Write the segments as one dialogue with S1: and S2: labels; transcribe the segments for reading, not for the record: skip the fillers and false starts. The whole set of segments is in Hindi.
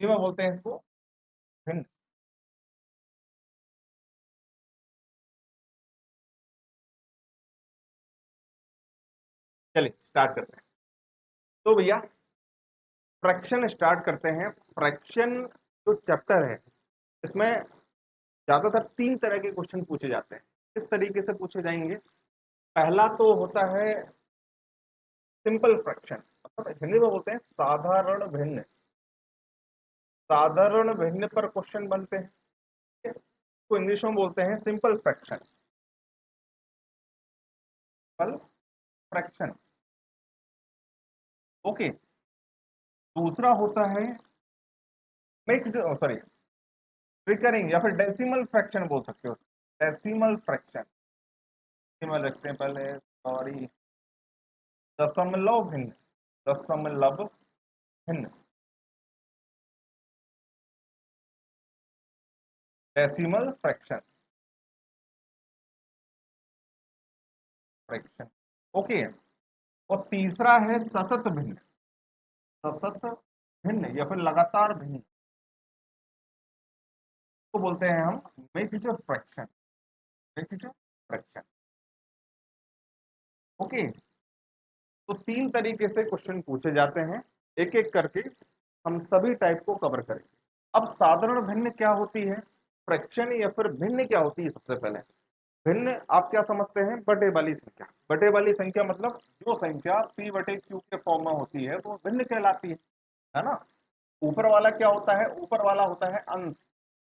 S1: हिंदी में बोलते हैं इसको भिन्न। चलिए स्टार्ट करते हैं। तो भैया फ्रैक्शन स्टार्ट करते हैं। फ्रैक्शन जो चैप्टर है इसमें ज्यादातर तीन तरह के क्वेश्चन पूछे जाते हैं। किस तरीके से पूछे जाएंगे? पहला तो होता है सिंपल फ्रैक्शन, मतलब हिंदी में बोलते हैं साधारण भिन्न। साधारण भिन्न पर क्वेश्चन बनते हैं, ठीक है? तो इंग्लिश में बोलते हैं simple fraction. Simple fraction, okay. दूसरा होता है मिक्स्ड, सॉरी, रिकरिंग या फिर डेसिमल फ्रैक्शन बोल सकते हो। डेसिमल फ्रैक्शन, डेसिमल रखते हैं पहले, सॉरी, दशमलव भिन्न। दशमलव भिन्न, डेसिमल फ्रैक्शन, फ्रैक्शन, ओके। और तीसरा है सतत भिन्न। सतत भिन्न या फिर लगातार भिन्न को बोलते हैं हम mixed fraction. Mixed fraction, okay. तो तीन तरीके से क्वेश्चन पूछे जाते हैं, एक एक करके हम सभी टाइप को कवर करेंगे। अब साधारण भिन्न क्या होती है, फ्रैक्शन या फिर भिन्न क्या होती है? सबसे पहले भिन्न आप क्या समझते हैं? बटे वाली संख्या। बटे वाली संख्या मतलब जो संख्या p बटे q के फॉर्म में होती है वो भिन्न कहलाती है ना। ऊपर वाला क्या होता है? ऊपर वाला होता है अंश,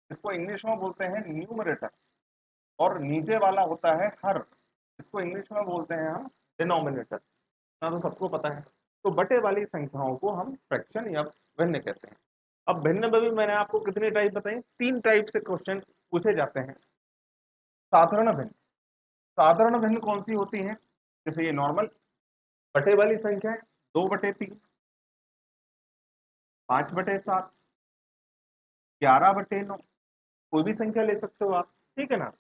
S1: इसको इंग्लिश में बोलते हैं न्यूमरेटर। और नीचे वाला होता है हर, इसको इंग्लिश में बोलते हैं हम डिनोमिनेटर। ना तो सबको पता है। तो बटे वाली संख्याओं को हम फ्रैक्शन या भिन्न कहते हैं। अब भिन्न में भी मैंने आपको कितनी टाइप बताई? तीन टाइप से क्वेश्चन पूछे जाते हैं। साधारण भिन्न, साधारण भिन्न कौन सी होती है? जैसे ये नॉर्मल बटे वाली संख्या है, 2/3, 5/7, 11/9, कोई भी संख्या ले सकते हो आप, ठीक है ना।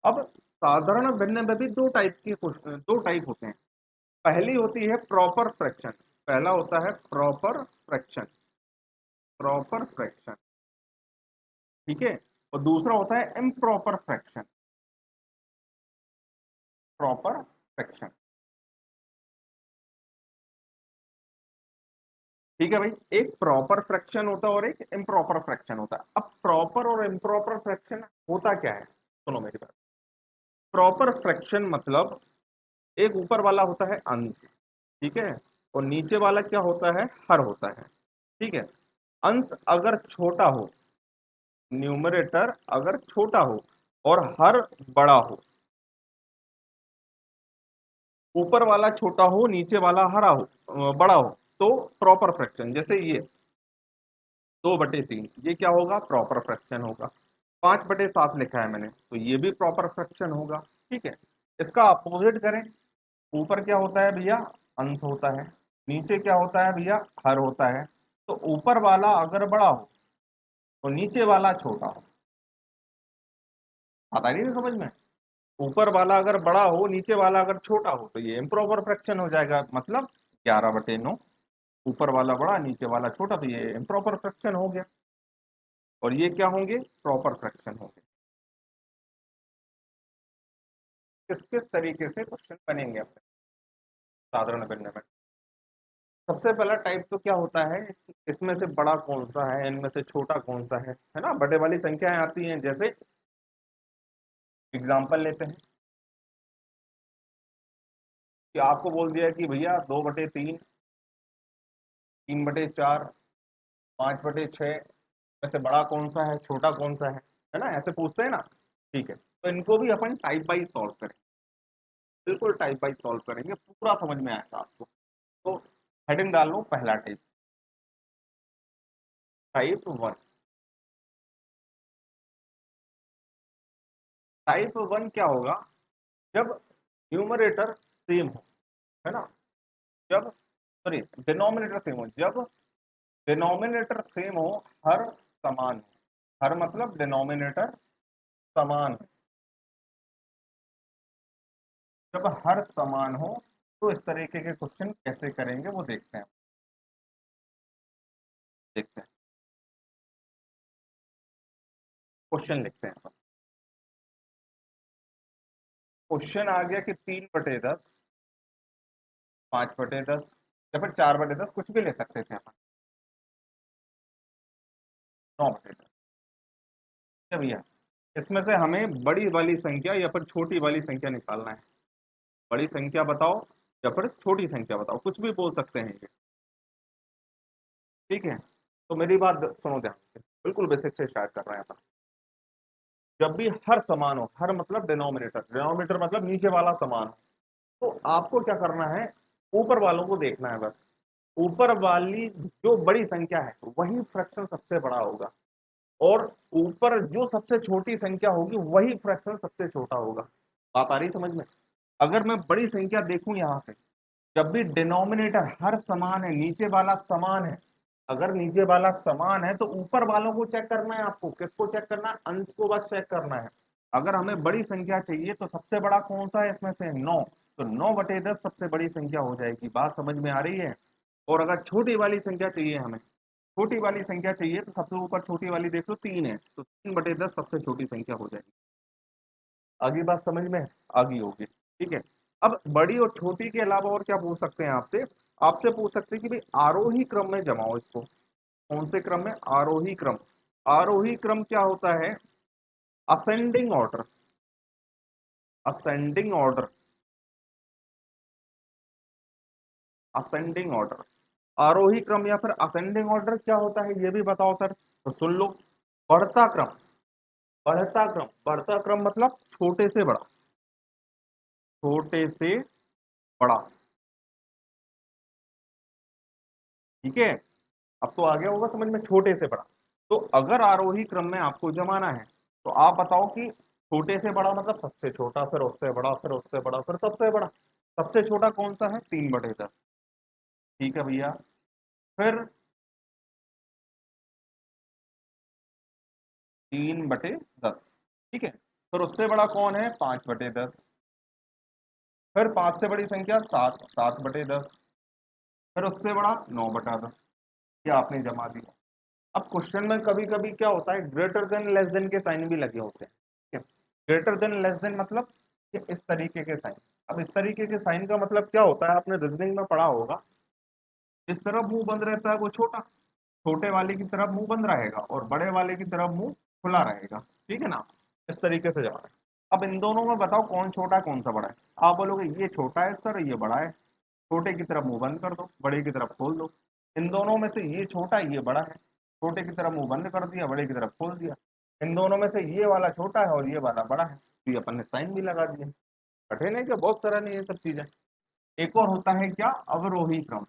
S1: अब साधारण भिन्न में भी दो टाइप होते हैं। पहली होती है प्रॉपर फ्रैक्शन। पहला होता है प्रॉपर फ्रैक्शन, प्रॉपर फ्रैक्शन, ठीक है। और दूसरा होता है इम्प्रॉपर फ्रैक्शन, प्रॉपर फ्रैक्शन, ठीक है भाई। एक प्रॉपर फ्रैक्शन होता है और एक इम्प्रॉपर फ्रैक्शन होता है। अब प्रॉपर और इम्प्रॉपर फ्रैक्शन होता क्या है, सुनो मेरी बात। प्रॉपर फ्रैक्शन मतलब एक ऊपर वाला होता है अंश, ठीक है, और नीचे वाला क्या होता है? हर होता है, ठीक है। अंश अगर छोटा हो, न्यूमरेटर अगर छोटा हो और हर बड़ा हो, ऊपर वाला छोटा हो नीचे वाला हरा हो, बड़ा हो, तो प्रॉपर फ्रैक्शन। जैसे ये 2/3, ये क्या होगा? प्रॉपर फ्रैक्शन होगा। 5/7 लिखा है मैंने, तो ये भी प्रॉपर फ्रैक्शन होगा, ठीक है। इसका अपोजिट करें, ऊपर क्या होता है भैया? अंश होता है। नीचे क्या होता है भैया? हर होता है। तो ऊपर वाला अगर बड़ा हो तो नीचे वाला छोटा हो, आता नहीं है समझ में? ऊपर वाला अगर बड़ा हो नीचे वाला अगर छोटा हो तो ये इम्प्रॉपर फ्रैक्शन हो जाएगा, मतलब 11/9। ऊपर वाला बड़ा नीचे वाला छोटा, तो ये इम्प्रॉपर फ्रैक्शन हो गया। और ये क्या होंगे? प्रॉपर फ्रैक्शन होंगे। किस किस तरीके से क्वेश्चन बनेंगे अपने साधारण भिन्न में? सबसे पहला टाइप तो क्या होता है, इसमें से बड़ा कौन सा है, इनमें से छोटा कौन सा है ना। बड़े वाली संख्याएं आती हैं, जैसे एग्जांपल लेते हैं कि आपको बोल दिया कि भैया 2/3, 3/4, 5/6 में से बड़ा कौन सा है, छोटा कौन सा है ना, ऐसे पूछते हैं ना। ठीक है, तो इनको भी अपन टाइप वाइज सॉल्व करें, बिल्कुल टाइप वाइज सॉल्व करेंगे, पूरा समझ में आएगा आपको। तो हेडिंग डाल लो, पहला type, type one. Type one क्या होगा? जब न्यूमरेटर सेम हो, है ना, जब, सॉरी, डिनोमिनेटर सेम हो, जब डिनोमिनेटर सेम हो, हर समान हो। हर मतलब डिनोमिनेटर समान हो। जब हर समान हो तो इस तरीके के क्वेश्चन कैसे करेंगे वो देखते हैं, देखते हैं। क्वेश्चन लिखते हैं। क्वेश्चन आ गया कि 3/10, 5/10 या फिर 4/10, कुछ भी ले सकते थे अपन। 9/10। क्या भैया, इसमें से हमें बड़ी वाली संख्या या फिर छोटी वाली संख्या निकालना है। बड़ी संख्या बताओ या फिर छोटी संख्या बताओ, कुछ भी बोल सकते हैं ये। ठीक है, तो मेरी बात सुनो ध्यान से, बिल्कुल बेसिक से स्टार्ट कर रहे हैं अपन। जब भी हर समान हो, हर मतलब डिनोमिनेटर, डिनोमिनेटर मतलब नीचे वाला समान हो, तो आपको क्या करना है, ऊपर वालों को देखना है बस। ऊपर वाली जो बड़ी संख्या है वही फ्रैक्शन सबसे बड़ा होगा, और ऊपर जो सबसे छोटी संख्या होगी वही फ्रैक्शन सबसे छोटा होगा। बात आ रही समझ में? अगर मैं बड़ी संख्या देखूं यहां से, जब भी डिनोमिनेटर हर समान है, नीचे वाला समान है, अगर नीचे वाला समान है तो ऊपर वालों को चेक करना है आपको। किसको चेक करना है? अंश को बस चेक करना है। अगर हमें बड़ी संख्या चाहिए तो सबसे बड़ा कौन सा है इसमें से? 9। तो 9/10 सबसे बड़ी संख्या हो जाएगी। बात समझ में आ रही है? और अगर छोटी वाली संख्या चाहिए हमें, छोटी वाली संख्या चाहिए, तो सबसे ऊपर छोटी वाली देख लो 3 है, तो 3/10 सबसे छोटी संख्या हो जाएगी। आगे बात समझ में आ गई होगी? ठीक है। अब बड़ी और छोटी के अलावा और क्या पूछ सकते हैं आपसे? आपसे पूछ सकते हैं कि भाई आरोही क्रम में जमाओ इसको। कौन से क्रम में? आरोही क्रम। आरोही क्रम क्या होता है? Ascending order. Ascending order. Ascending order. आरोही क्रम या फिर असेंडिंग ऑर्डर क्या होता है ये भी बताओ सर, तो सुन लो। बढ़ता क्रम। बढ़ता क्रम, बढ़ता क्रम मतलब छोटे से बड़ा, छोटे से बड़ा। ठीक है, अब तो आ गया होगा समझ में, छोटे से बड़ा। तो अगर आरोही क्रम में आपको जमाना है, तो आप बताओ कि छोटे से बड़ा मतलब सबसे छोटा, फिर उससे बड़ा, फिर उससे बड़ा, फिर सबसे बड़ा। सबसे छोटा कौन सा है? 3/10। ठीक है भैया। फिर 3/10। ठीक है, फिर उससे बड़ा कौन है? 5/10। फिर 5 से बड़ी संख्या 7, 7/10। फिर उससे बड़ा 9/10। ये आपने जमा दिया। अब क्वेश्चन में कभी कभी क्या होता है, ग्रेटर देन लेस देन के साइन भी लगे होते हैं। ठीक है, ग्रेटर देन लेस देन मतलब कि इस तरीके के साइन। अब इस तरीके के साइन का मतलब क्या होता है, आपने रीजनिंग में पढ़ा होगा। जिस तरफ मुंह बंद रहता है वो छोटा, छोटे वाले की तरफ मुंह बंद रहेगा, और बड़े वाले की तरफ मुंह खुला रहेगा। ठीक है ना? इस तरीके से जमा है। अब इन दोनों में बताओ कौन छोटा है कौन सा बड़ा है? आप बोलोगे ये छोटा है सर, ये बड़ा है। छोटे की तरफ मुंह बंद कर दो, बड़े की तरफ खोल दो। इन दोनों में से ये छोटा है, ये बड़ा है। छोटे की तरफ मुंह बंद कर दिया, बड़े की तरफ खोल दिया। इन दोनों में से ये वाला छोटा है और ये वाला बड़ा है, तो ये अपन ने साइन भी लगा दिया। कठिन है क्या? बहुत सरल है ये सब चीजें। एक और होता है क्या? अवरोही क्रम।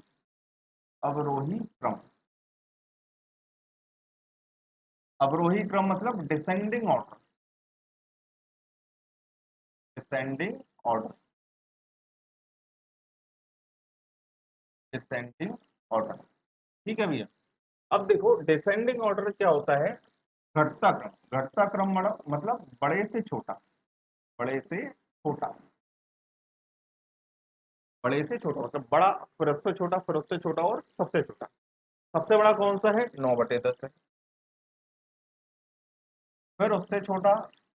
S1: अवरोही क्रम। अवरोही क्रम मतलब descending order. Descending order. Descending order. ठीक है भैया। अब देखो डिसेंडिंग ऑर्डर क्या होता है? घटता क्रम। घटता क्रम मतलब बड़े से छोटा, बड़े से छोटा, बड़े से छोटा मतलब बड़ा, फिर उससे छोटा, फिर उससे छोटा और सबसे छोटा। सबसे बड़ा कौन सा है? 9/10 है। फिर उससे छोटा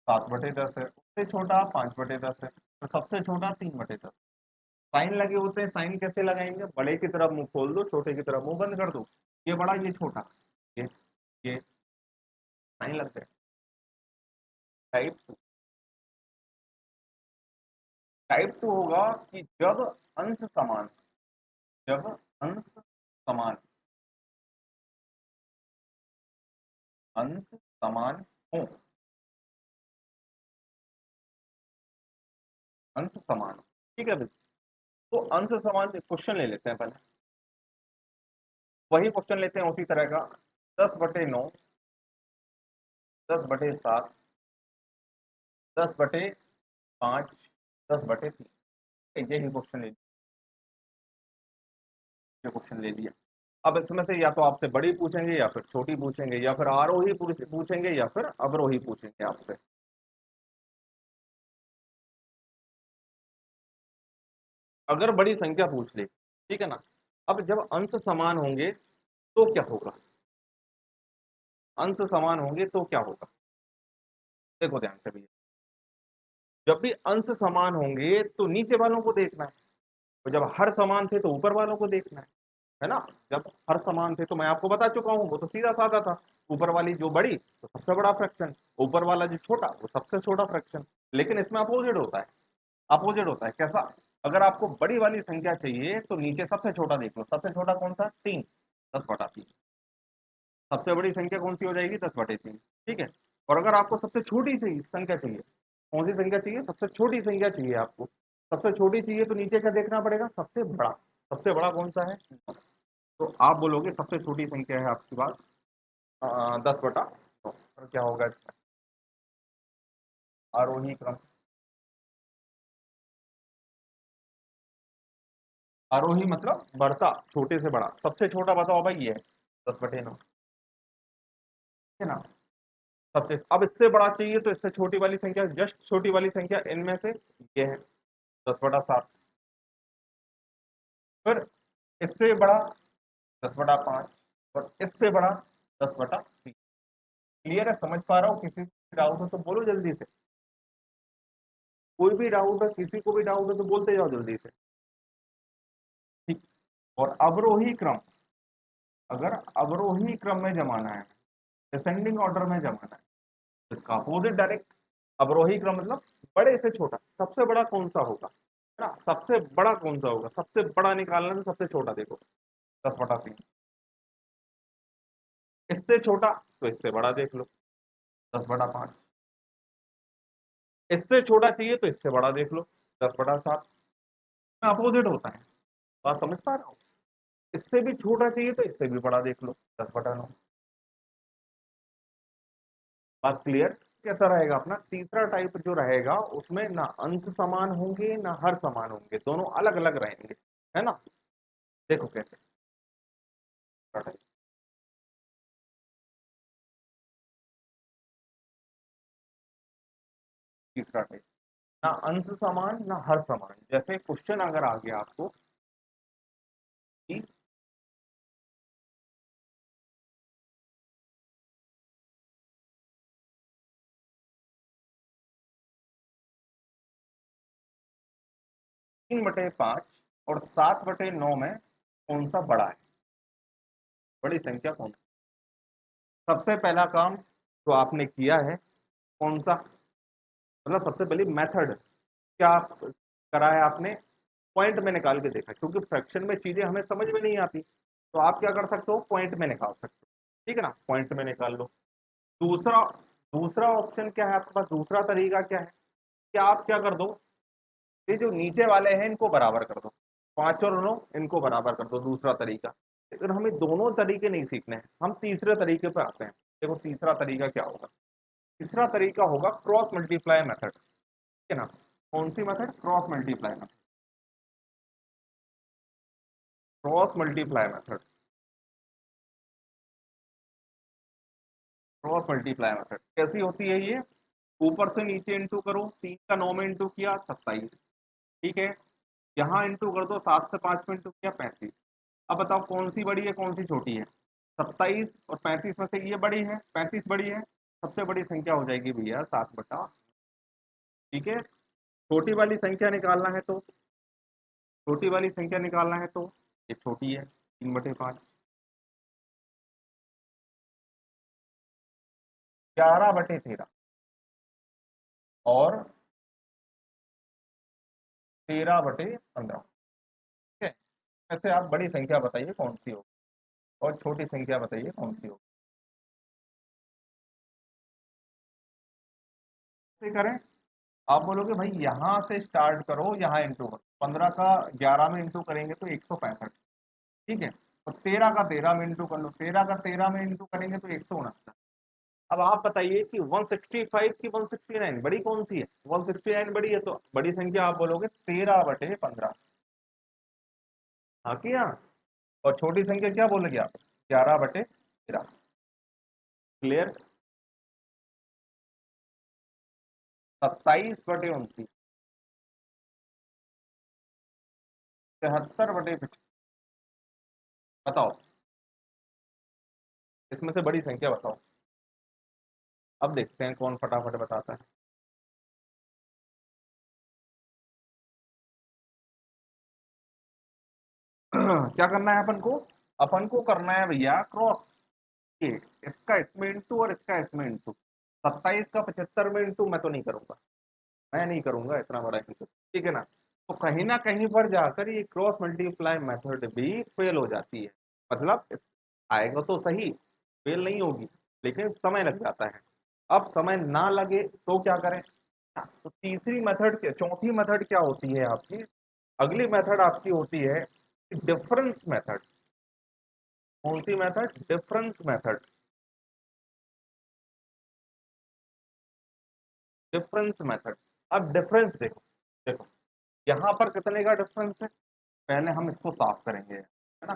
S1: 7/10 है, उससे छोटा 5/10 है, फिर सबसे छोटा 3/10। साइन लगे होते हैं, साइन कैसे लगाएंगे? बड़े की तरफ मुंह खोल दो, छोटे की तरफ मुंह बंद कर दो। ये बड़ा, ये छोटा, ये ये साइन लगते हैं। Type two. टाइप टू होगा कि जब अंश समान, जब अंश समान, अंश समान हो, अंश समान। ठीक है भाई, तो अंश समान क्वेश्चन ले लेते हैं पहले। वही क्वेश्चन लेते हैं उसी तरह का। 10/9, 10/7, 10/5, 10/3। यही क्वेश्चन ले, ये क्वेश्चन ले लिया। अब इसमें से या तो आपसे बड़ी पूछेंगे या फिर छोटी पूछेंगे, या फिर आरोही पूछेंगे या फिर अवरोही पूछेंगे आपसे। अगर बड़ी संख्या पूछ ले, ठीक है ना, अब जब अंश समान होंगे तो क्या होगा? अंश समान होंगे तो क्या होगा? देखो ध्यान से भैया, जब भी अंश समान होंगे तो नीचे वालों को देखना है, और जब हर समान थे तो ऊपर वालों को देखना है ना। जब हर समान थे तो मैं आपको बता चुका हूं, वो तो सीधा साधा था, ऊपर वाली जो बड़ी तो सबसे बड़ा फ्रैक्शन, ऊपर वाला जो छोटा वो सबसे छोटा फ्रैक्शन। लेकिन इसमें अपोजिट होता है, अपोजिट होता है कैसा? अगर आपको बड़ी वाली संख्या चाहिए तो नीचे सबसे छोटा देख लो, सबसे छोटा कौन सा? 3, 10/3। सबसे बड़ी संख्या कौन सी हो जाएगी? 10/3, ठीक है। और अगर आपको सबसे छोटी सी संख्या चाहिए, कौन सी संख्या चाहिए? सबसे छोटी संख्या चाहिए आपको, सबसे छोटी चाहिए तो नीचे क्या देखना पड़ेगा? सबसे बड़ा। सबसे बड़ा कौन सा है? तो आप बोलोगे सबसे छोटी संख्या है आपके पास 10/9, और क्या होगा इसका? आरोही क्रम, आरोही मतलब बढ़ता, छोटे से बड़ा। सबसे छोटा बताओ भाई, ये है 10/9, है ना। सबसे, अब इससे बड़ा चाहिए तो इससे छोटी वाली संख्या, जस्ट छोटी वाली संख्या इनमें से ये है 10/7। फिर इससे बड़ा 10/5, और इससे बड़ा 10/3। क्लियर है? समझ पा रहा हूँ? किसी डाउट हो तो बोलो जल्दी से, कोई भी डाउट है, किसी को भी डाउट है तो बोलते जाओ जल्दी से, ठीक। और अवरोही क्रम, अगर अवरोही क्रम में जमाना है, डिसेंडिंग ऑर्डर में जमाना है, तो इसका अपोजिट डायरेक्ट। अवरोही क्रम मतलब बड़े से छोटा, सबसे बड़ा कौन सा होगा, है ना। सबसे बड़ा कौन सा होगा? सबसे बड़ा निकालना है तो सबसे छोटा देखो, 10/3। इससे छोटा तो इससे बड़ा देख लो, 10/5। इससे छोटा चाहिए तो इससे बड़ा देख लो, 10/7। अपोजिट होता है, बात समझ पा रहा हूँ? इससे भी छोटा चाहिए तो इससे भी बड़ा देख लो, 10/9। बात क्लियर? कैसा रहेगा अपना तीसरा टाइप जो रहेगा, उसमें ना अंश समान होंगे ना हर समान होंगे, दोनों अलग अलग रहेंगे, है ना। देखो कैसे, तीसरा टाइप, ना अंश समान ना हर समान। जैसे क्वेश्चन अगर आ गया आपको कि 3/5 और 7/9 में कौन सा बड़ा है, बड़ी संख्या कौन सी? सबसे पहला काम जो आपने किया है कौन सा, मतलब सबसे पहले मेथड क्या करा है आपने? पॉइंट में निकाल के देखा, क्योंकि फ्रैक्शन में चीजें हमें समझ में नहीं आती, तो आप क्या कर सकते हो? पॉइंट में निकाल सकते हो, ठीक है ना। पॉइंट में निकाल लो। दूसरा, दूसरा ऑप्शन क्या है आपके पास? दूसरा तरीका क्या है कि आप क्या कर दो, ये जो नीचे वाले हैं इनको बराबर कर दो, 5 और 9 इनको बराबर कर दो, दूसरा तरीका। लेकिन हमें दोनों तरीके नहीं सीखने हैं, हम तीसरे तरीके पे आते हैं। देखो तीसरा तरीका क्या होगा? तीसरा तरीका होगा क्रॉस मल्टीप्लाई मेथड, ठीक है ना। कौन सी method? Cross multiply method, cross multiply method, cross multiply method कैसी होती है ये? ऊपर से नीचे इंटू करो, 3 का 9 में इंटू किया 27, ठीक है। यहाँ इंटू कर दो, 7 से 5 में इंटू किया 35। अब बताओ कौन सी बड़ी है कौन सी छोटी है? 27 और 35 में से ये बड़ी है, 35 बड़ी है, सबसे बड़ी संख्या हो जाएगी भैया 7/। ठीक है। छोटी वाली संख्या निकालना है तो, छोटी वाली संख्या निकालना है तो ये छोटी है, 3/5। 11/13 और 13/15, ठीक है। ऐसे आप बड़ी संख्या बताइए कौन सी हो, और छोटी संख्या बताइए कौन सी हो। कैसे करें? आप बोलोगे भाई यहाँ से स्टार्ट करो, यहाँ इंटू करो, 15 का 11 में इंटू करेंगे तो 165, ठीक है। तो 13 का 13 में इंटू कर लो, 13 का 13 में इंटू करेंगे तो 169। अब आप बताइए कि 165 की 169 बड़ी कौन सी है? 169 बड़ी है, तो बड़ी संख्या आप बोलोगे 13/15, हाँ कि हाँ। और छोटी संख्या क्या बोलोगे आप? 11/13। क्लियर? 27/29, 73/75। बताओ इसमें से बड़ी संख्या बताओ। अब देखते हैं कौन फटाफट बताता है। क्या करना है अपन को? अपन को करना है भैया क्रॉस के, इसका इसमें इंटू और इसका इसमें इंटू। 27 का 75 में इंटू मैं तो नहीं करूंगा, मैं नहीं करूंगा इतना बड़ा इंटू, ठीक है ना। तो कहीं ना कहीं पर जाकर ये क्रॉस मल्टीप्लाई मेथड भी फेल हो जाती है। मतलब आएगा तो सही, फेल नहीं होगी, लेकिन समय लग जाता है। अब समय ना लगे तो क्या करें? तो तीसरी मेथड, चौथी मेथड क्या होती है आपकी? अगली मेथड आपकी होती है डिफरेंस मेथड। कौन सी method? Difference method. Difference method. अब डिफरेंस देखो, देखो यहां पर कितने का डिफरेंस है, पहले हम इसको साफ करेंगे, है ना।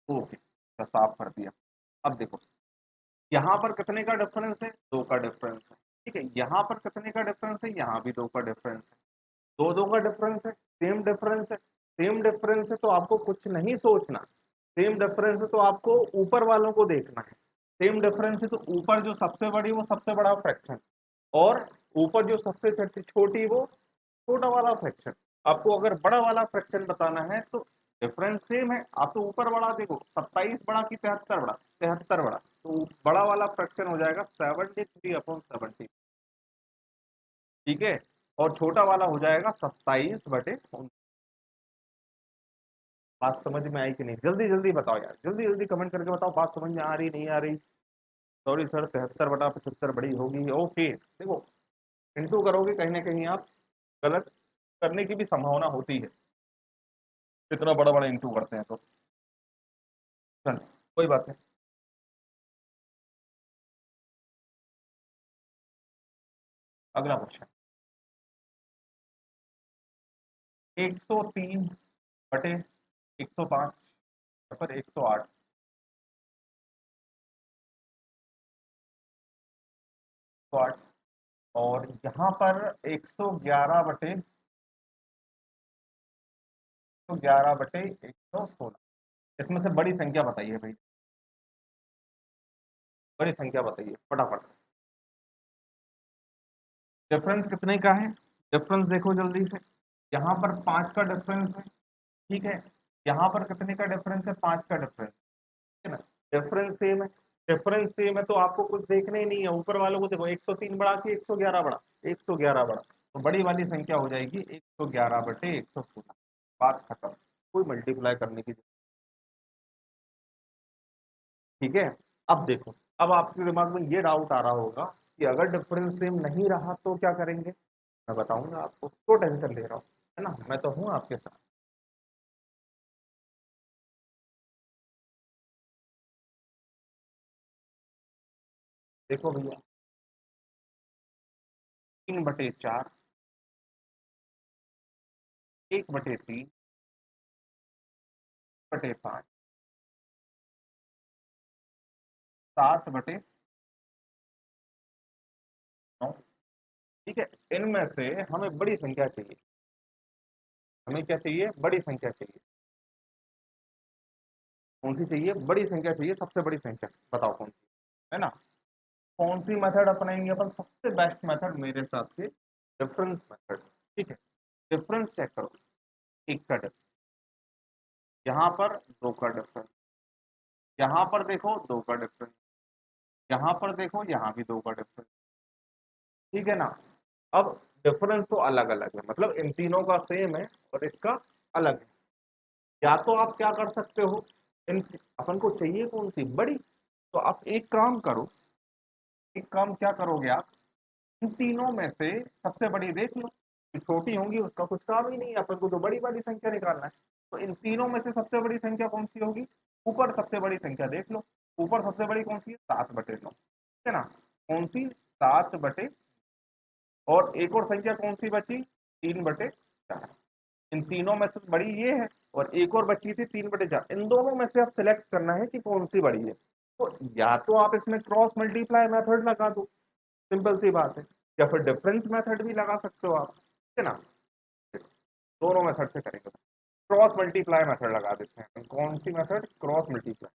S1: ओके, तो साफ कर दिया। अब देखो यहाँ पर कितने का डिफरेंस है? 2 का डिफरेंस है, ठीक है। यहाँ पर कितने का डिफरेंस है? यहाँ भी 2 का डिफरेंस है। दो दो का डिफरेंस है, सेम डिफरेंस है। सेम डिफरेंस है तो आपको कुछ नहीं सोचना। सेम डिफरेंस है तो आपको ऊपर वालों को देखना है। सेम डिफरेंस है तो ऊपर जो सबसे बड़ी वो सबसे बड़ा फ्रैक्शन, और ऊपर जो सबसे छोटी वो छोटा वाला फ्रैक्शन। आपको अगर बड़ा वाला फ्रैक्शन बताना है तो डिफरेंस सेम है, आप तो ऊपर बड़ा देखो, 27 बड़ा कि 73 बड़ा? 73 बड़ा, तो बड़ा वाला फ्रैक्शन हो जाएगा 73/70, ठीक है। और छोटा वाला हो जाएगा 27/19। बात समझ में आई कि नहीं? जल्दी जल्दी बताओ यार, जल्दी जल्दी कमेंट करके बताओ, बात समझ में आ रही नहीं आ रही? सॉरी सर, 73/75 बड़ी होगी, ओके। देखो इंटू करोगे कहीं ना कहीं आप गलत करने की भी संभावना होती है, इतना बड़ा बड़ा इंटू करते हैं तो। चल कोई बात नहीं। अगला क्वेश्चन, 103/105 पर 108। 108, और यहाँ पर 111/116। इसमें से बड़ी संख्या बताइए भाई, बड़ी संख्या बताइए फटाफट। डिफरेंस कितने का है? डिफरेंस देखो जल्दी से। यहाँ पर 5 का डिफरेंस है, ठीक है। यहाँ पर कितने का डिफरेंस है? 5 का डिफरेंस, है ना। डिफरेंस सेम है, डिफरेंस सेम है तो आपको कुछ देखना ही नहीं है। ऊपर वालों को देखो, 103 बड़ा कि 111 बड़ा? 111 बड़ा, तो बड़ी वाली संख्या हो जाएगी 111/116। बात खत्म, कोई मल्टीप्लाई करने की, ठीक है। अब देखो, अब आपके दिमाग में ये डाउट आ रहा होगा कि अगर डिफरेंस सेम नहीं रहा तो क्या करेंगे? मैं बताऊंगा आपको, तो टेंशन ले रहा हूँ, है ना, मैं तो हूँ आपके साथ। देखो भैया, 3/4, 1/3/5, 7/9, ठीक है। इनमें से हमें बड़ी संख्या चाहिए, हमें क्या चाहिए? बड़ी संख्या चाहिए। कौन सी चाहिए? बड़ी संख्या चाहिए, सबसे बड़ी संख्या बताओ कौन सी, है ना। कौन सी मेथड अपनाएंगे अपन? सबसे बेस्ट मेथड मेरे हिसाब से डिफरेंस मेथड, ठीक है। डिफरेंस चेक करो, एक का डिफरेंस, यहाँ पर 2 का डिफरेंस, यहाँ पर देखो 2 का डिफरेंस, यहाँ पर देखो यहाँ भी 2 का डिफरेंस, ठीक है ना। अब डिफरेंस तो अलग अलग है, मतलब इन तीनों का सेम है और इसका अलग है। या तो आप क्या कर सकते हो, इन अपन को चाहिए कौन सी? बड़ी। तो आप एक काम करो, एक काम क्या करोगे आप, इन तीनों में से सबसे बड़ी देख लो, जो छोटी होंगी उसका कुछ काम ही नहीं है, अपन को तो बड़ी वाली संख्या निकालना है। तो इन तीनों में से सबसे बड़ी संख्या कौन सी होगी? ऊपर सबसे बड़ी संख्या देख लो, ऊपर सबसे बड़ी कौन सी है? 7/9, ठीक है ना। कौन सी? 7/, और एक और संख्या कौन सी बची? 3/4। इन तीनों में से बड़ी ये है, और एक और बची थी 3/4। इन दोनों में से आप सिलेक्ट करना है कि कौन सी बड़ी है। तो या तो आप इसमें क्रॉस मल्टीप्लाई मेथड लगा दो, सिंपल सी बात है, या फिर डिफरेंस मेथड भी लगा सकते हो आप, ठीक है ना। दोनों मेथड से करेंगे, क्रॉस मल्टीप्लाई मेथड लगा देते हैं। कौन सी method? Cross multiply.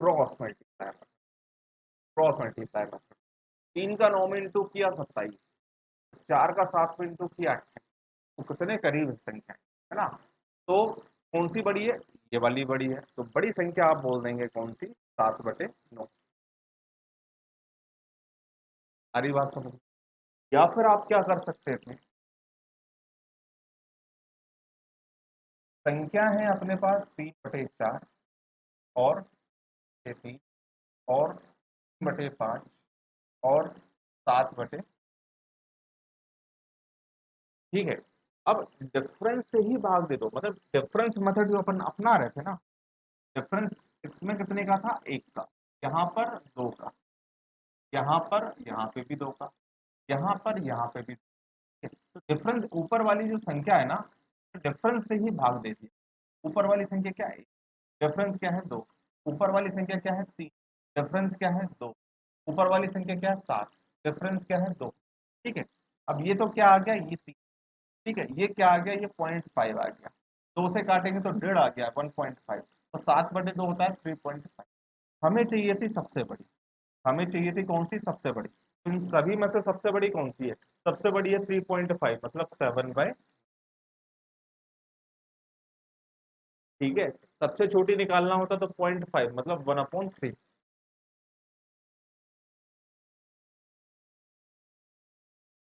S1: Cross multiply, cross multiply method. 3 का 9 में इंटू किया 27, 4 का 7 में इंटू किया 28, तो कितने करीब संख्या है ना। तो कौन सी बड़ी है, ये वाली बड़ी है, तो बड़ी संख्या आप बोल देंगे कौन सी, 7/9। सारी बात समझ। या फिर आप क्या कर सकते थे, संख्या है अपने पास 3/4 और 3 और 3/5 और 7/, ठीक है। अब डिफरेंस से ही भाग दे दो, मतलब डिफरेंस मेथड जो अपन अपना रहे थे ना, डिफरेंस इसमें कितने का था, 1 का, यहाँ पर 2 का, यहाँ पर, यहाँ पे भी 2 का, यहाँ पर, यहाँ पे भी। तो डिफरेंस ऊपर वाली जो संख्या है ना, डिफरेंस से ही भाग देती है। ऊपर वाली संख्या क्या है, डिफरेंस क्या है 2, ऊपर वाली संख्या क्या है 3, डिफरेंस क्या है 2, ऊपर वाली संख्या क्या है 7, डिफरेंस क्या है 2, ठीक है। अब ये तो क्या आ गया, ये 3, ठीक है, ये क्या आ गया, ये 0.5 आ गया, 2 से काटेंगे तो 1.5 आ गया, 1.5, तो 7/2 होता है 3.5। हमें चाहिए थी सबसे बड़ी, हमें चाहिए थी कौन सी, सबसे बड़ी। इन सभी में से सबसे बड़ी कौन सी है, सबसे बड़ी है 3.5, मतलब 7/, ठीक है। सबसे छोटी निकालना होता तो 0.5, मतलब 1/3,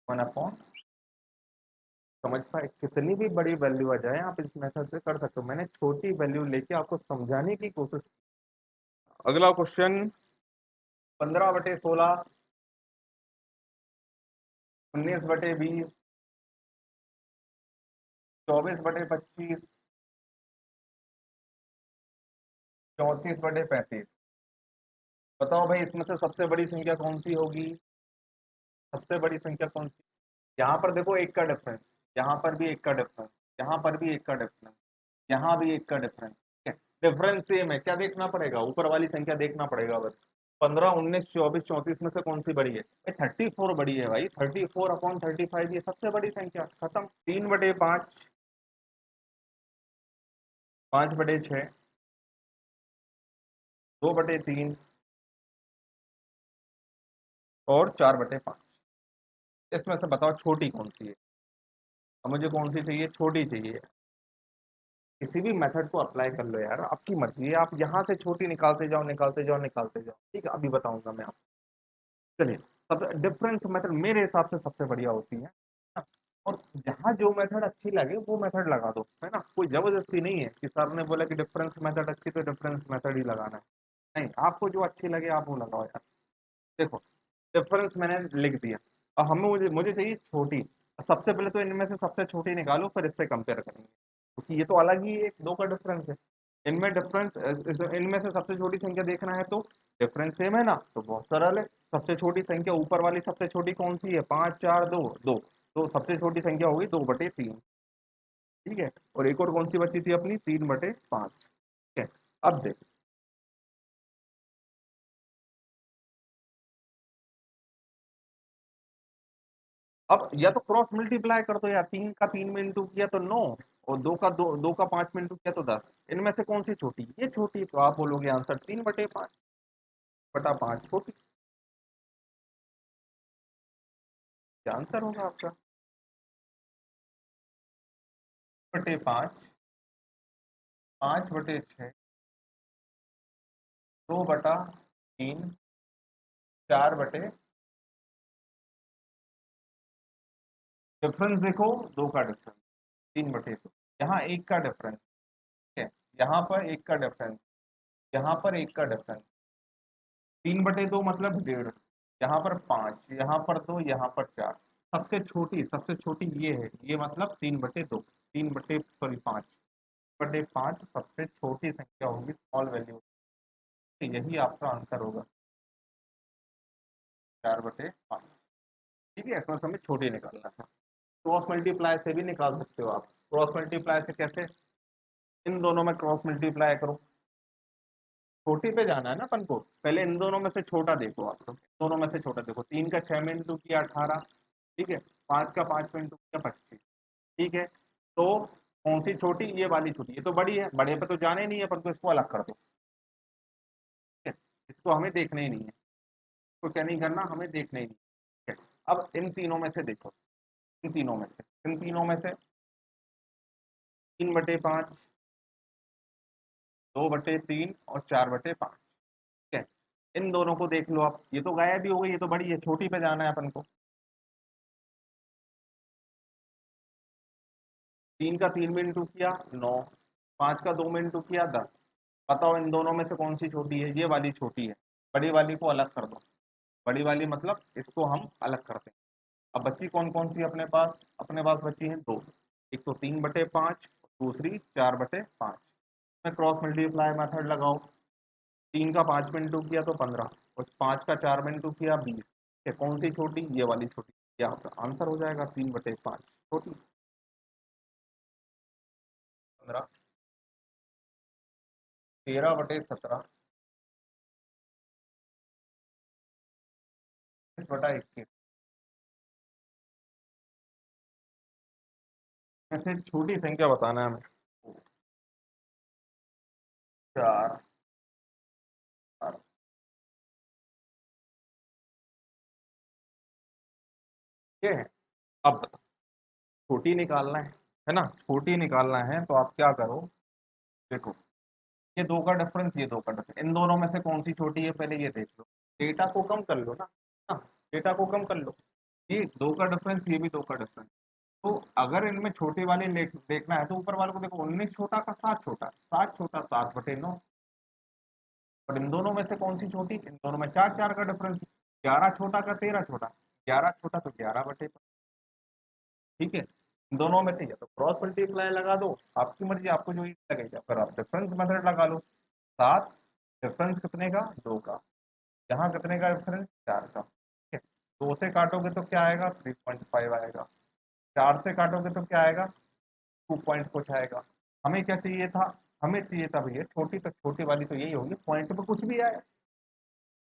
S1: 1/, समझ पाए, कितनी भी बड़ी वैल्यू आ जाए आप इस मेथड से कर सकते हो। मैंने छोटी वैल्यू लेके आपको समझाने की कोशिश की। अगला क्वेश्चन, 15/16, 19/20, 24/25, 34/35। बताओ भाई, इसमें से सबसे बड़ी संख्या कौन सी होगी, सबसे बड़ी संख्या कौन सी। यहाँ पर देखो 1 का डिफरेंस, यहाँ पर भी 1 का डिफरेंस, यहाँ पर भी 1 का डिफरेंस, यहाँ भी 1 का डिफरेंस, ठीक है। डिफरेंस सेम है, क्या देखना पड़ेगा, ऊपर वाली संख्या देखना पड़ेगा बस। 15, 19, 24, 34 में से कौन सी बड़ी है, 34 बड़ी है भाई, 34/35, ये सबसे बड़ी संख्या, खत्म। 3/5, 5/6, 2/3 और 4/5। इसमें से बताओ छोटी कौन सी है। अब मुझे कौन सी चाहिए, छोटी चाहिए। किसी भी मेथड को अप्लाई कर लो यार, आपकी मर्जी है, आप यहाँ से छोटी निकालते जाओ, निकालते जाओ, निकालते जाओ, ठीक है, अभी बताऊंगा मैं आपको। चलिए, सब डिफरेंस मेथड मेरे हिसाब से सबसे बढ़िया होती है ना? और जहाँ जो मेथड अच्छी लगे वो मेथड लगा दो, है ना, कोई जबरदस्ती नहीं है कि सर ने बोला कि डिफरेंस मेथड अच्छी तो डिफरेंस मेथड ही लगाना है, नहीं, आपको जो अच्छी लगे आप वो लगाओ यार। देखो, डिफरेंस मैंने लिख दिया, अब हमें मुझे मुझे चाहिए छोटी। सबसे पहले तो इनमें से सबसे छोटी निकालो, फिर इससे कंपेयर करेंगे, क्योंकि ये तो अलग ही एक 2 का डिफरेंस है। इनमें डिफरेंस, इनमें से सबसे छोटी संख्या देखना है तो डिफरेंस सेम है ना, तो बहुत सरल है। सबसे छोटी संख्या ऊपर वाली सबसे छोटी कौन सी है, 5, 4, 2, 2, तो सबसे छोटी संख्या होगी 2/3, ठीक है। और एक और कौन सी बची थी अपनी, 3/5, ठीक है। अब देख, अब या तो क्रॉस मल्टीप्लाई कर दो यार, 3 का 3 में इंटू किया तो 9, और 2 का 2 का 5 में इंटू किया तो 10। इनमें से कौन सी छोटी, ये छोटी, तो आप बोलोगे आंसर 3/5 छोटी, क्या आंसर होगा आपका, 5/5, 5/6, 2/3, 4/, डिफरेंस देखो, 2 का डिफरेंस, 3/2, यहाँ 1 का डिफरेंस, ठीक है, यहाँ पर 1 का डिफरेंस, यहाँ पर 1 का डिफरेंस, 3/2 मतलब 1.5, यहाँ पर 5, यहाँ पर 2, यहाँ पर 4। सबसे छोटी ये है, ये मतलब 3/2, 5/5 सबसे छोटी संख्या होगी, स्मॉल वैल्यू, यही आपका आंसर होगा, 4/5, ठीक है। इसमें से हमें छोटी निकालना था। क्रॉस मल्टीप्लाई से भी निकाल सकते हो आप। क्रॉस मल्टीप्लाई से कैसे, इन दोनों में क्रॉस मल्टीप्लाई करो, छोटी पे जाना है ना अपन को, पहले इन दोनों में से छोटा देखो, आप लोग दोनों में से छोटा देखो, 3 का 6 में इंटू किया 18, ठीक है, 5 का 5 में इंटू किया 25, ठीक है। तो कौन सी छोटी, ये वाली छोटी, ये तो बड़ी है, बड़े पे तो जाने नहीं है अपन को, इसको अलग कर दो, इसको हमें देखना ही नहीं है, तो क्या नहीं करना, हमें देखना ही नहीं है। ठीक है, अब इन तीनों में से देखो, इन तीनों में से 3/5, 2/3 और 4/5। ठीक है, इन दोनों को देख लो आप, ये तो गायब ही हो गई, ये तो बड़ी है, छोटी पे जाना है अपन को। 3 का 3 में इंटू किया 9, 5 का 2 में इंटू किया 10। बताओ इन दोनों में से कौन सी छोटी है? ये वाली छोटी है। बड़ी वाली को अलग कर दो, बड़ी वाली मतलब इसको हम अलग करते हैं। अब बची कौन कौन सी अपने पास? अपने पास बची है दो, एक तो 3/5, दूसरी 4/5। में क्रॉस मल्टीप्लाई मेथड लगाओ, 3 का 5 में इंटू किया तो 15, और 5 का 4 में इंटू किया 20। कौन सी छोटी? ये वाली छोटी। यहाँ पर आंसर हो जाएगा 3/5 छोटी। 15, 13/17, 21/21 में से छोटी संख्या बताना है हमें। 4, 4। ये है। अब छोटी निकालना है ना, छोटी निकालना है तो आप क्या करो, देखो ये दो का डिफरेंस, ये दो का डिफरेंस, इन दोनों में से कौन सी छोटी है पहले ये देख लो। डेटा को कम कर लो ना, हाँ, डेटा को कम कर लो। ये दो का डिफरेंस, ये भी दो का डिफरेंस। तो अगर इनमें छोटी वाली देखना है तो ऊपर वाले को देखो, 19 छोटा का 7 छोटा, 7 छोटा 7/9। और इन दोनों में से कौन सी छोटी? इन दोनों में 4 4 का डिफरेंस। 11 छोटा का 13 छोटा, 11 छोटा तो 11/5। ठीक है, इन दोनों में से या तो क्रॉस मल्टीप्लाई लगा दो, आपकी मर्जी, आपको जो इजी लगेगा, फिर आप डिफरेंस मेथड लगा लो। 7 डिफरेंस कितने का? 2 का। यहाँ कितने का डिफरेंस? 4 का। ठीक है, 2 से काटोगे तो क्या आएगा? 3.5 आएगा। 4 से काटोगे तो क्या आएगा? 2 पॉइंट कुछ आएगा। हमें क्या चाहिए था? हमें चाहिए था भैया छोटी, तो छोटी वाली तो यही होगी, पॉइंट पे कुछ भी आए।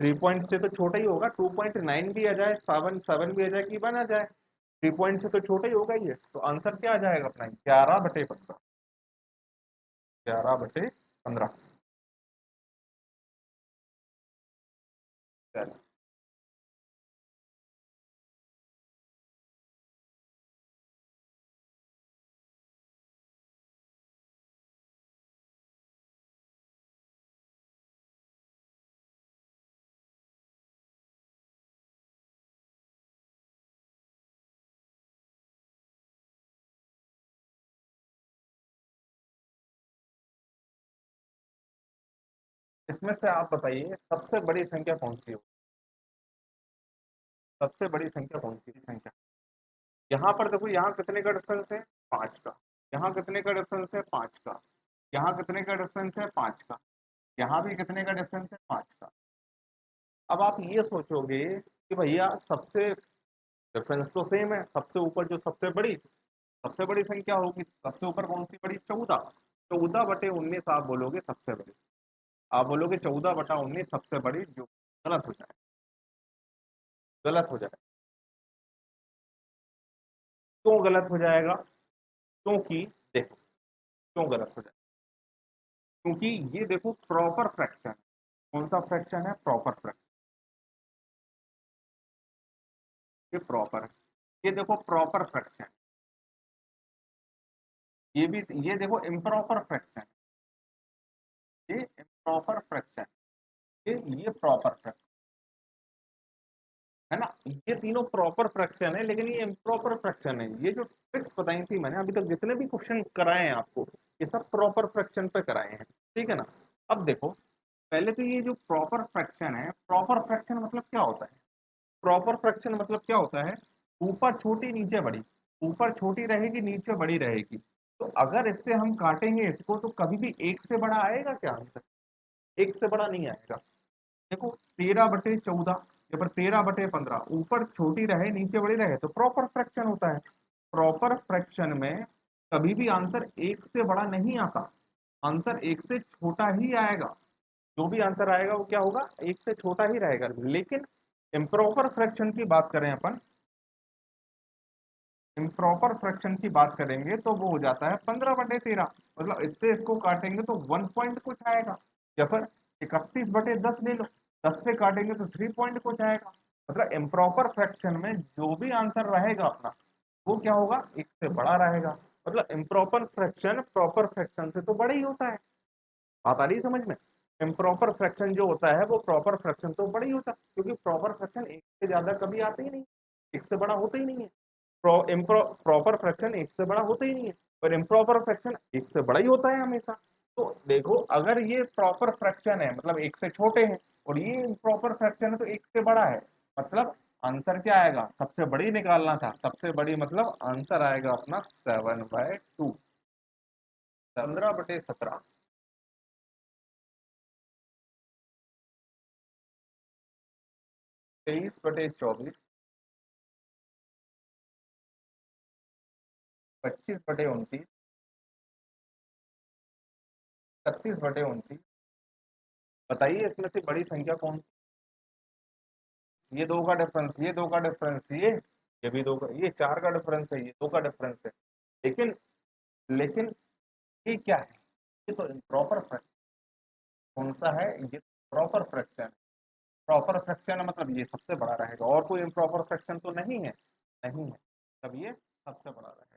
S1: 3 पॉइंट से तो छोटा ही होगा, 2.9 भी आ जाए, 7 भी आ जाए कि 1 आ जाए, 3 पॉइंट से तो छोटा ही होगा ये। तो आंसर क्या आ जाएगा अपना? 11/15। 11/15। चलो, इसमें से आप बताइए सबसे बड़ी संख्या कौन सी हो? सबसे बड़ी संख्या कौन सी संख्या? यहाँ पर देखो, यहाँ कितने का डिफरेंस है? 5 का। यहाँ कितने का डिफरेंस है? 5 का। यहाँ कितने का डिफरेंस है? 5 का। यहाँ भी कितने का डिफरेंस है? 5 का। अब आप ये सोचोगे कि भैया सबसे डिफरेंस तो सेम है, सबसे ऊपर जो सबसे बड़ी संख्या होगी, सबसे ऊपर कौन सी बड़ी? 14। 14/19 आप बोलोगे सबसे बड़ी, आप बोलोगे 14/19 सबसे बड़ी, जो गलत हो जाए, गलत हो जाए। क्यों गलत हो जाएगा? क्योंकि देखो, क्यों गलत हो जाए, क्योंकि ये देखो प्रॉपर फ्रैक्शन। कौन सा फ्रैक्शन है? Proper fraction. ये प्रॉपर है, ये देखो प्रॉपर फ्रैक्शन। ये भी, ये देखो इम्प्रॉपर फ्रैक्शन। ये इम्प्रॉपर फ्रैक्शन, ये प्रॉपर फ्रैक्शन है ना। ये तीनों प्रॉपर फ्रैक्शन है, लेकिन ये इम्प्रॉपर फ्रैक्शन है। ये जो ट्रिक्स बताई थी मैंने अभी तक, जितने भी क्वेश्चन कराए हैं आपको, ये सब प्रॉपर फ्रैक्शन पे कराए हैं। ठीक है ना। अब देखो, पहले तो ये जो प्रॉपर फ्रैक्शन है, प्रॉपर फ्रैक्शन मतलब क्या होता है? प्रॉपर फ्रैक्शन मतलब क्या होता है? ऊपर छोटी नीचे बड़ी, ऊपर छोटी रहेगी नीचे बड़ी रहेगी। तो अगर इससे हम काटेंगे इसको, तो कभी भी एक से बड़ा आएगा क्या आंसर? एक से बड़ा नहीं आएगा। देखो 13/14, या फिर 13/15, ऊपर छोटी रहे नीचे बड़ी रहे तो प्रॉपर फ्रैक्शन होता है। प्रॉपर फ्रैक्शन में कभी भी आंसर एक से बड़ा नहीं आता, आंसर एक से छोटा ही आएगा। जो भी आंसर आएगा वो क्या होगा? एक से छोटा ही रहेगा। लेकिन इम्प्रॉपर फ्रैक्शन की बात करें अपन, इम्प्रॉपर फ्रैक्शन की बात करेंगे तो वो हो जाता है 15/13। मतलब इससे इसको काटेंगे तो 1 पॉइंट कुछ आएगा, या फिर 31/10 ले लो। 10 से काटेंगे तो 3 पॉइंट कुछ आएगा। मतलब इम्प्रॉपर फ्रैक्शन में जो भी आंसर रहेगा अपना वो क्या होगा, एक से बड़ा रहेगा। मतलब इम्प्रॉपर फ्रैक्शन प्रॉपर फ्रैक्शन से तो बड़ा ही होता है। बात आ रही है समझ में? इम्प्रॉपर फ्रैक्शन जो होता है वो प्रॉपर फ्रैक्शन तो बड़ा ही होता है, क्योंकि प्रॉपर फ्रैक्शन एक से ज्यादा कभी आते ही नहीं, एक से बड़ा होता ही नहीं है। प्रॉपर फ्रैक्शन एक से बड़ा होता ही नहीं है, और इम्प्रॉपर फ्रैक्शन एक से बड़ा ही होता है हमेशा। तो देखो, अगर ये प्रॉपर फ्रैक्शन है मतलब एक से छोटे हैं, और ये इम्प्रॉपर फ्रैक्शन है तो एक से बड़ा है, मतलब आंसर क्या आएगा, सबसे बड़ी निकालना था, सबसे बड़ी मतलब आंसर आएगा अपना 7/2, 15/17। 23/24, 25/29, 36/29। बताइए इसमें से बड़ी संख्या कौन सी? ये दो का डिफरेंस, ये दो का डिफरेंस, ये भी दो का, ये चार का डिफरेंस है, ये दो का डिफरेंस है। लेकिन लेकिन ये क्या है, ये तो इम्प्रॉपर फ्रैक्शन। कौन सा है ये? Proper fraction. प्रॉपर फ्रैक्शन है मतलब ये सबसे बड़ा रहेगा, और कोई इम्प्रॉपर फ्रैक्शन तो नहीं है, नहीं है, तब ये सबसे बड़ा रहेगा।